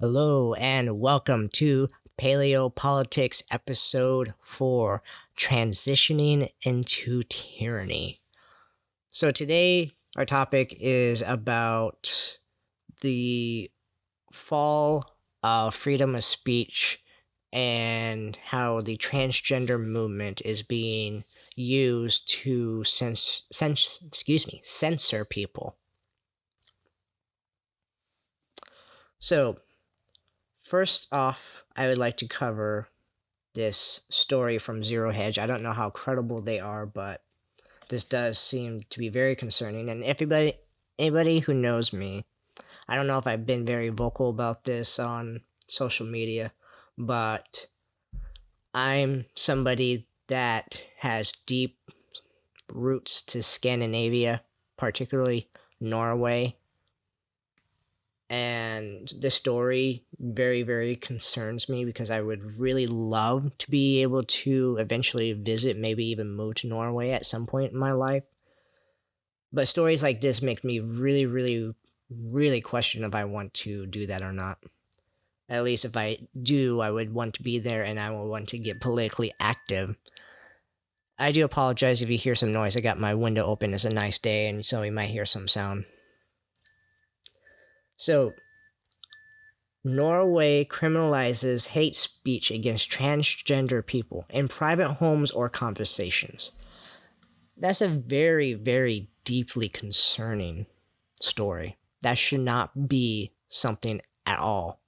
Hello and welcome to Paleo Politics Episode 4 Transitioning into Tyranny. So, today our topic is about the fall of freedom of speech and how the transgender movement is being used to censor people. So, first off, I would like to cover this story from Zero Hedge. I don't know how credible they are, but this does seem to be very concerning. And anybody who knows me, I don't know if I've been very vocal about this on social media, but I'm somebody that has deep roots to Scandinavia, particularly Norway. And this story very, very concerns me because I would really love to be able to eventually visit, maybe even move to Norway at some point in my life. But stories like this make me really, really, really question if I want to do that or not. At least if I do, I would want to be there and I would want to get politically active. I do apologize if you hear some noise. I got my window open. It's a nice day, and so you might hear some sound. So, Norway criminalizes hate speech against transgender people in private homes or conversations. That's a very, very deeply concerning story. That should not be something at all.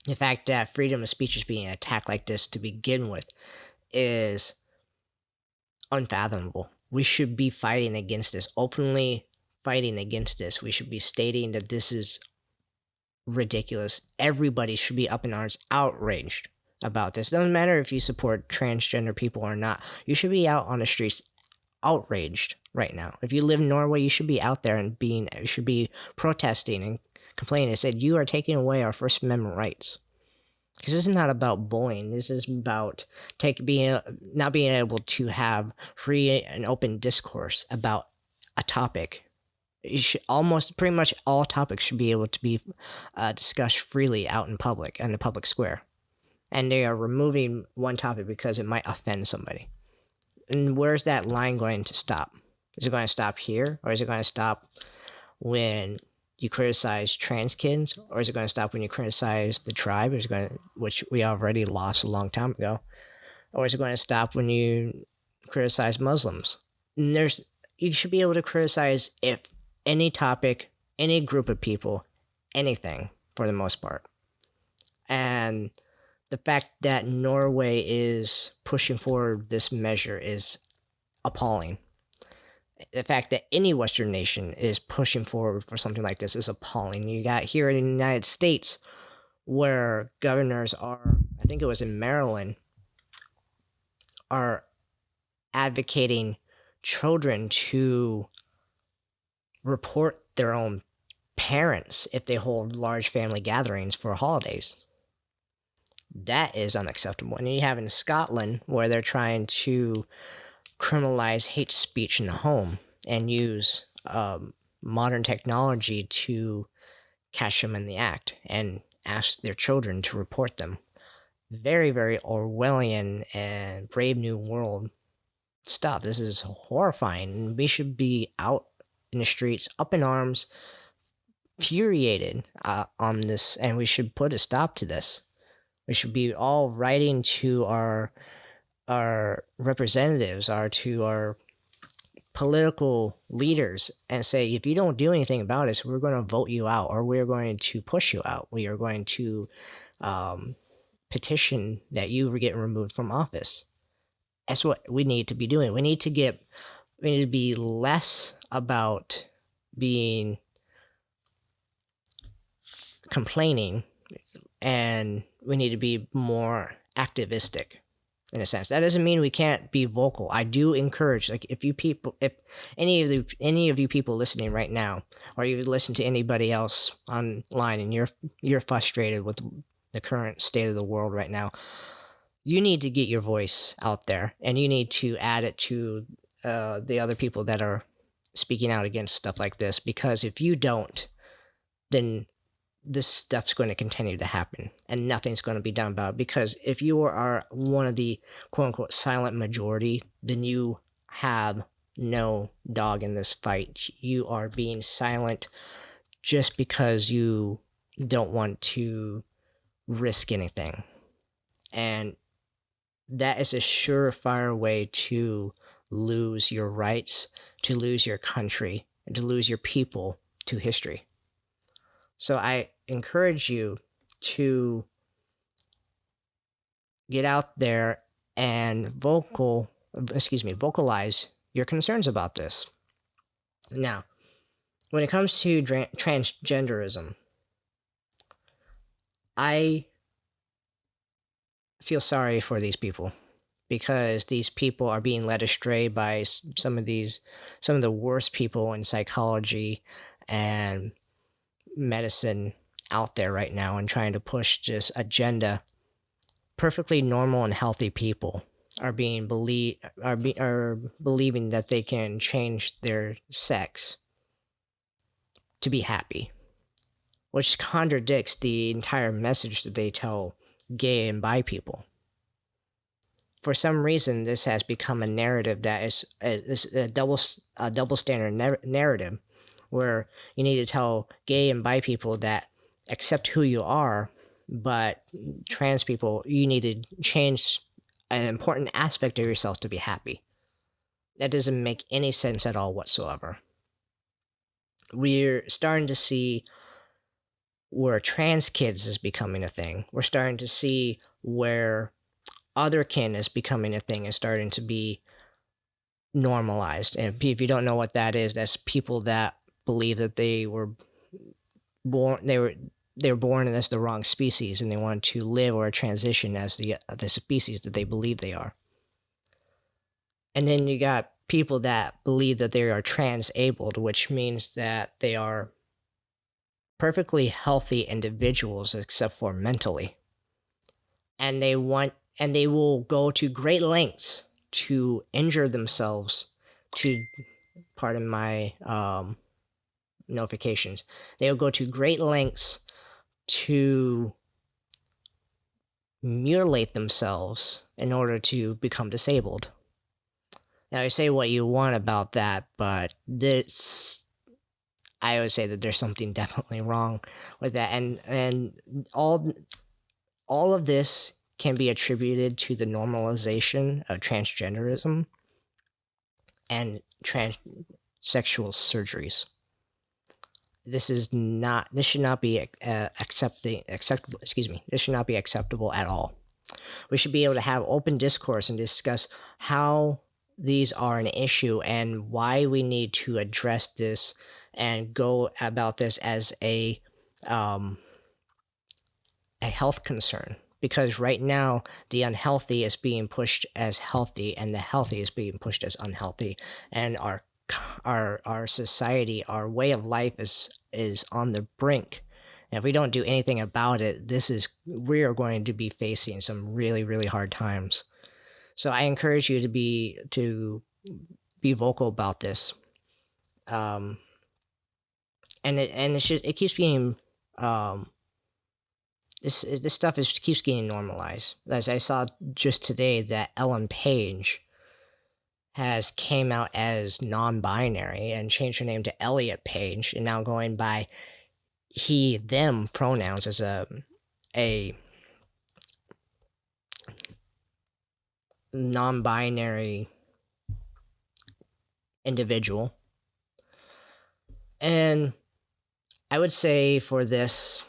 The fact that freedom of speech is being attacked like this to begin with is unfathomable. We should be fighting against this, openly fighting against this. We should be stating that this is ridiculous. Everybody should be up in arms, outraged about this. Doesn't matter if you support transgender people or not. You should be out on the streets outraged right now. If you live in Norway, you should be out there and you should be protesting and complaining. It said you are taking away our First Amendment rights. Because this is not about bullying. This is about not being able to have free and open discourse about a topic. Pretty much all topics should be able to be discussed freely out in public, in the public square. And they are removing one topic because it might offend somebody. And where's that line going to stop? Is it going to stop here? Or is it going to stop when you criticize trans kids? Or is it going to stop when you criticize the tribe, which we already lost a long time ago? Or is it going to stop when you criticize Muslims? And you should be able to criticize any topic, any group of people, anything for the most part. And the fact that Norway is pushing forward this measure is appalling. The fact that any Western nation is pushing forward for something like this is appalling. You got here in the United States where governors are, I think it was in Maryland, are advocating children to report their own parents if they hold large family gatherings for holidays. That is unacceptable. And you have in Scotland where they're trying to criminalize hate speech in the home and use modern technology to catch them in the act and ask their children to report them. Very, very Orwellian and Brave New World stuff. This is horrifying. We should be out in the streets, up in arms, infuriated on this, and we should put a stop to this. We should be all writing to our representatives, to our political leaders, and say, if you don't do anything about this, we're going to vote you out, or we're going to push you out. We are going to petition that you get removed from office. That's what we need to be doing. We need to be less about being complaining, and we need to be more activistic in a sense. That doesn't mean we can't be vocal. I do encourage, like, if any of you people listening right now, or you listen to anybody else online and you're frustrated with the current state of the world right now, you need to get your voice out there, and you need to add it to the other people that are speaking out against stuff like this, because if you don't, then this stuff's going to continue to happen and nothing's going to be done about it. Because if you are one of the quote unquote silent majority, then you have no dog in this fight. You are being silent just because you don't want to risk anything. And that is a surefire way to lose your rights, to lose your country, and to lose your people to history. So I encourage you to get out there and vocalize your concerns about this. Now, when it comes to transgenderism, I feel sorry for these people because these people are being led astray by some of the worst people in psychology and medicine out there right now and trying to push this agenda. Perfectly normal and healthy people are believing that they can change their sex to be happy, which contradicts the entire message that they tell gay and bi people. For some reason, this has become a narrative that is a double standard narrative, where you need to tell gay and bi people that accept who you are, but trans people, you need to change an important aspect of yourself to be happy. That doesn't make any sense at all whatsoever. We're starting to see where trans kids is becoming a thing. We're starting to see where other kin is becoming a thing and starting to be normalized. And if you don't know what that is, that's people that believe that they were born as the wrong species and they want to live or transition as the species that they believe they are. And then you got people that believe that they are transabled, which means that they are perfectly healthy individuals except for mentally. And they will go to great lengths to injure themselves to, pardon my notifications, they will go to great lengths to mutilate themselves in order to become disabled. Now, you say what you want about that, but I would say that there's something definitely wrong with that, and all of this can be attributed to the normalization of transgenderism and transsexual surgeries. This should not be acceptable. This should not be acceptable at all. We should be able to have open discourse and discuss how these are an issue and why we need to address this and go about this as a health concern. Because right now, the unhealthy is being pushed as healthy, and the healthy is being pushed as unhealthy, and our society, our way of life is on the brink. And if we don't do anything about it, we are going to be facing some really, really hard times. So I encourage you to be vocal about this. And it keeps being this stuff keeps getting normalized. As I saw just today that Ellen Page has came out as non-binary and changed her name to Elliot Page, and now going by he them pronouns as a non-binary individual. And I would say for this,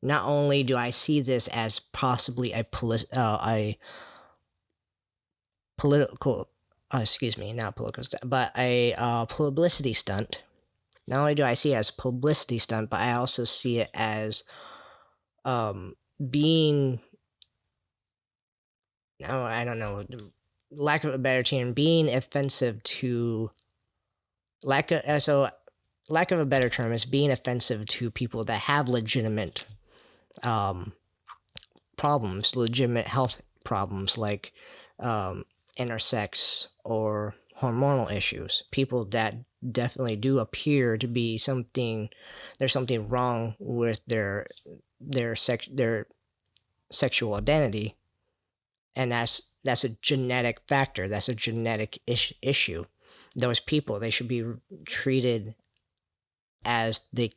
not only do I see this as possibly a political, not political, but a publicity stunt. Not only do I see it as a publicity stunt, but I also see it as being, no, I don't know, lack of a better term, being offensive to, lack of a better term is being offensive to people that have legitimate problems, legitimate health problems like intersex or hormonal issues, people that definitely do appear to be something, there's something wrong with their sexual identity, and that's a genetic factor. That's a genetic issue. Those people, they should be treated as they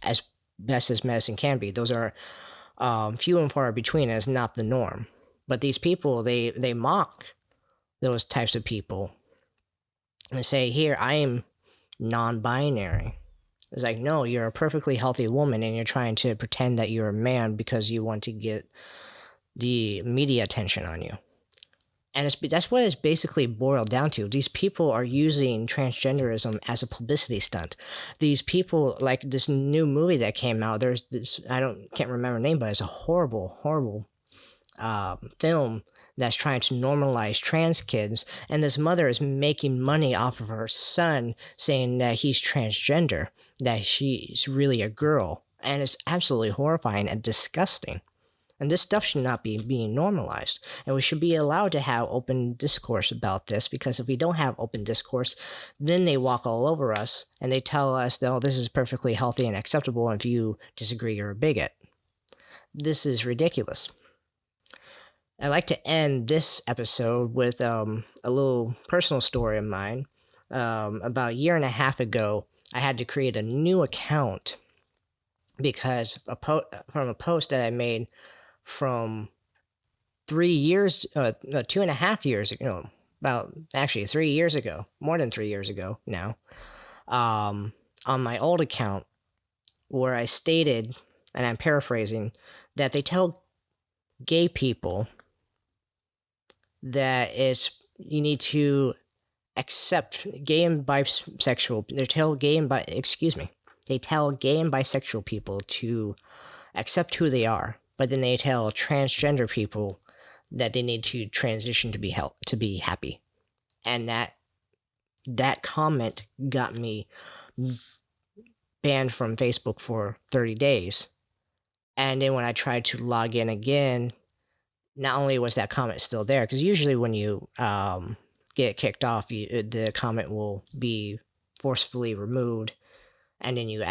as best as medicine can be. Those are few and far between, as not the norm. But these people, they mock those types of people and say, "Here, I am non-binary." It's like, no, you're a perfectly healthy woman, and you're trying to pretend that you're a man because you want to get the media attention on you. And that's what it's basically boiled down to. These people are using transgenderism as a publicity stunt. These people, like this new movie that came out, there's this, can't remember the name, but it's a horrible, horrible film that's trying to normalize trans kids. And this mother is making money off of her son, saying that he's transgender, that she's really a girl. And it's absolutely horrifying and disgusting. And this stuff should not be being normalized. And we should be allowed to have open discourse about this, because if we don't have open discourse, then they walk all over us and they tell us that, oh, this is perfectly healthy and acceptable. And if you disagree, you're a bigot. This is ridiculous. I'd like to end this episode with a little personal story of mine. About a year and a half ago, I had to create a new account because from a post that I made from 3 years, 2.5 years ago, about actually 3 years ago, more than 3 years ago now, on my old account, where I stated, and I'm paraphrasing, that they tell gay people that you need to accept gay and bisexual. They tell gay and bisexual people to accept who they are, but then they tell transgender people that they need to transition to be happy. And that comment got me banned from Facebook for 30 days. And then when I tried to log in again, not only was that comment still there, because usually when you get kicked off, the comment will be forcefully removed, and then you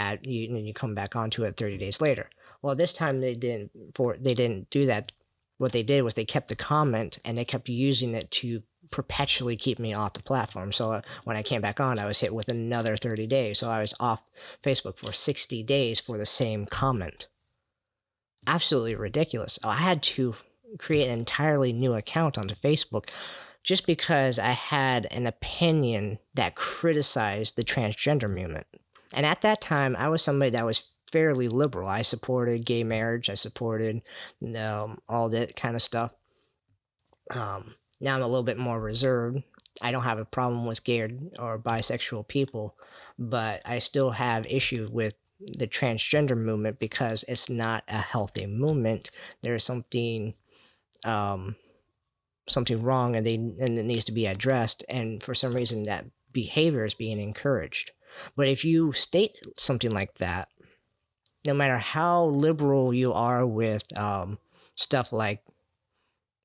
come back onto it 30 days later. Well, this time they didn't do that. What they did was they kept the comment, and they kept using it to perpetually keep me off the platform. So when I came back on, I was hit with another 30 days. So I was off Facebook for 60 days for the same comment. Absolutely ridiculous. I had to create an entirely new account onto Facebook just because I had an opinion that criticized the transgender movement. And at that time, I was somebody that was fairly liberal. I supported gay marriage. I supported all that kind of stuff. Now I'm a little bit more reserved. I don't have a problem with gay or bisexual people, but I still have issue with the transgender movement because it's not a healthy movement. There's something wrong, and it needs to be addressed. And for some reason, that behavior is being encouraged. But if you state something like that, no matter how liberal you are with stuff like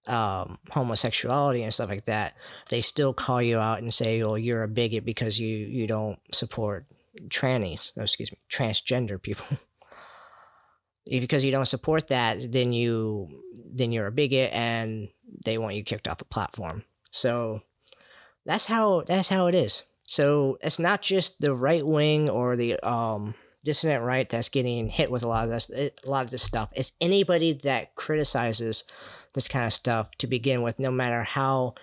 homosexuality and stuff like that, they still call you out and say, "Oh, you're a bigot because you don't support transgender people." Because you don't support that, then you're a bigot, and they want you kicked off the platform. So that's how it is. So it's not just the right wing or the dissident right that's getting hit with a lot of this stuff. It's anybody that criticizes this kind of stuff to begin with, no matter how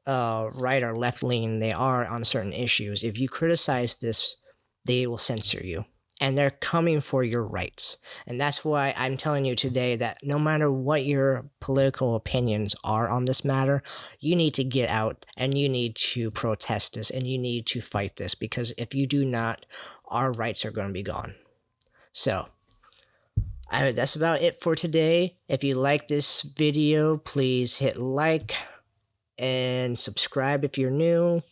right or left leaning they are on certain issues. If you criticize this, they will censor you. And they're coming for your rights. And that's why I'm telling you today that no matter what your political opinions are on this matter, you need to get out and you need to protest this and you need to fight this, because if you do not, our rights are going to be gone. So that's about it for today. If you like this video, please hit like and subscribe if you're new.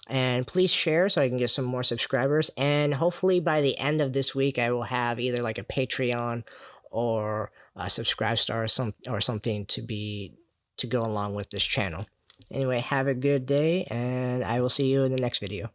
And please share so I can get some more subscribers. And hopefully by the end of this week, I will have either like a Patreon or a Subscribe Star or something to go along with this channel. Anyway, have a good day, and I will see you in the next video.